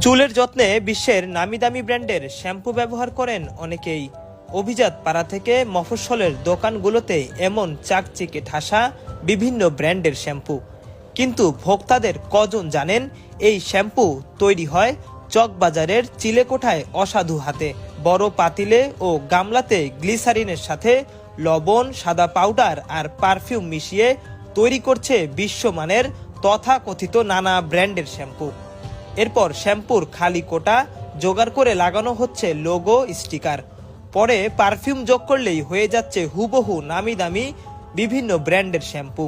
চুলের যত্নে বিশ্বের নামিদামি ব্র্যান্ডের শ্যাম্পু ব্যবহার করেন অনেকেই। অভিজাত পাড়া থেকে মফস্বলের দোকানগুলোতে এমন চাকচিকে ঠাসা বিভিন্ন ব্র্যান্ডের শ্যাম্পু, কিন্তু ভোক্তাদের কজন জানেন এই শ্যাম্পু তৈরি হয় চকবাজারের চিলেকোঠায় অসাধু হাতে। বড় পাতিলে ও গামলাতে গ্লিসারিনের সাথে লবণ, সাদা পাউডার আর পারফিউম মিশিয়ে তৈরি করছে বিশ্বমানের তথাকথিত নানা ব্র্যান্ডের শ্যাম্পু। এরপর শ্যাম্পুর খালি কোটা জোগাড় করে লাগানো হচ্ছে লোগো, স্টিকার। পরে পারফিউম যোগ করলেই হয়ে যাচ্ছে হুবহু নামি দামি বিভিন্ন ব্র্যান্ডের শ্যাম্পু।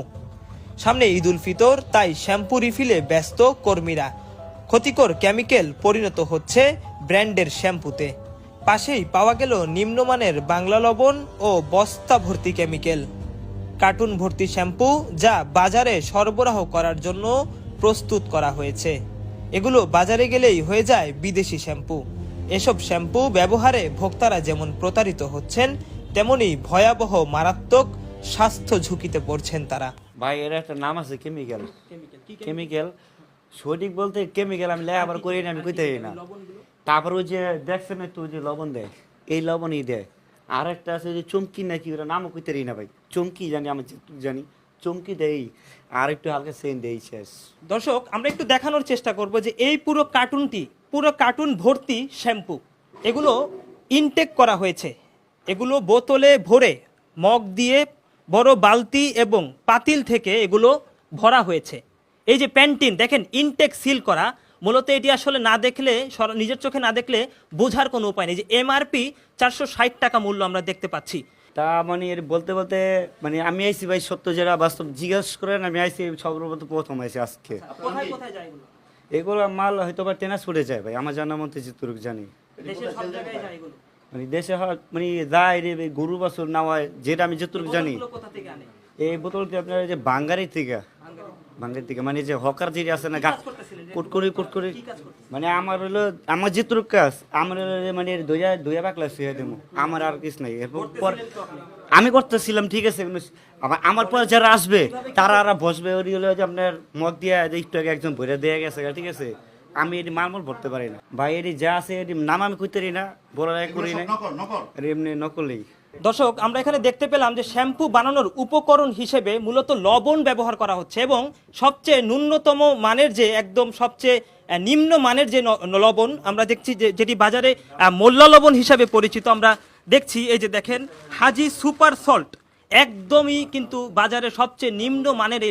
সামনে ঈদ উল ফিতর, তাই শ্যাম্পু রিফিলে ব্যস্ত কর্মীরা। ক্ষতিকর কেমিক্যাল পরিণত হচ্ছে ব্র্যান্ডের শ্যাম্পুতে। পাশেই পাওয়া গেল নিম্নমানের বাংলা লবণ ও বস্তা ভর্তি কেমিক্যাল। কার্টুন ভর্তি শ্যাম্পু, যা বাজারে সরবরাহ করার জন্য প্রস্তুত করা হয়েছে। এগুলো বাজারে গেলেই হয়ে যায় বিদেশি শ্যাম্পু। এসব শ্যাম্পু ব্যবহারে ভোক্তারা যেমন প্রতারিত হচ্ছেন, তেমনি ভয়াবহ মারাত্মক স্বাস্থ্য ঝুঁকিতে পড়ছেন তারা। ভাই এর একটা নাম আছে কেমিক্যাল। কেমিক্যাল সঠিক বলতে কেমিক্যাল আমি লেখাপড় করি না, আমি কইতে না। তারপর ওই যে দেখছেন একটু যে লবণ দেয়, এই লবণই দেয়। আর একটা আছে যে চমকি নাকি, ওরা নামও কইতে না ভাই, চমকি জানি, আমি জানি চমকি দেই, আর একটু হালকা সেন দেই, শেষ। দর্শক, আমরা একটু দেখানোর চেষ্টা করব যে এই পুরো কার্টুন ভর্তি শ্যাম্পু, এগুলো ইনটেক করা হয়েছে। এগুলো বোতলে ভরে মগ দিয়ে বড় বালতি এবং পাতিল থেকে এগুলো ভরা হয়েছে। এই যে প্যান্টিন দেখেন, ইনটেক সিল করা। মূলত এটি আসলে না দেখলে, নিজের চোখে না দেখলে বোঝার কোনো উপায় নেই। যে এমআরপি 460 টাকা মূল্য আমরা দেখতে পাচ্ছি। তা মানে এর বলতে বলতে মানে আমি আইছি ভাই, সত্য যেটা বাস্তব জিজ্ঞেস করেন, আমি আইছি প্রথম আইছি আজকে। কোথায় কোথায় যায় এগুলো? এগুলো মাল হয়তো বা ট্রান্সপোর্টে যায় ভাই, আমার জানার মধ্যে যেটুকু জানি। দেশের সব জায়গায় যায় এগুলো? মানে দেশে হয় মানে যায় রে, গরু বাছুর নেওয়া হয়, যেটা আমি যেটুকু জানি। কোথা থেকে আনে? এই বোতলটি আপনার যে বাঙ্গারি থেকে মানে যে হকার যেটি আছে না, কুটকুরি মানে আমার হলো, আমার যেটুকু কাজ আমার মানে দইয়া বাকলা শুয়ে দেবো, আমার আর কিছু নাই। এরপর আমি করতেছিলাম, ঠিক আছে। আমার পর যারা আসবে তারা আর বসবে, ওই হলো যে আপনার মগ দিয়ে একটু আগে একজন ভরে দেয়া গেছে, ঠিক আছে। আমি এটি মালমল ভরতে পারি না ভাই, এটি যা আছে এটি নাম আমি কইতে না, বড় করি না, এমনি নকলেই। দর্শক, আমরা এখানে দেখতে পেলাম যে শ্যাম্পু বানানোর উপকরণ হিসেবে মূলত লবণ ব্যবহার করা হচ্ছে, এবং সবচেয়ে ন্যূনতম মানের যে একদম সবচেয়ে নিম্ন মানের যে লবণ আমরা দেখছি, যেটি বাজারে মোল্লা লবণ হিসাবে পরিচিত আমরা দেখছি। এই যে দেখেন, হাজি সুপার সল্ট, একদমই কিন্তু বাজারে সবচেয়ে নিম্ন মানের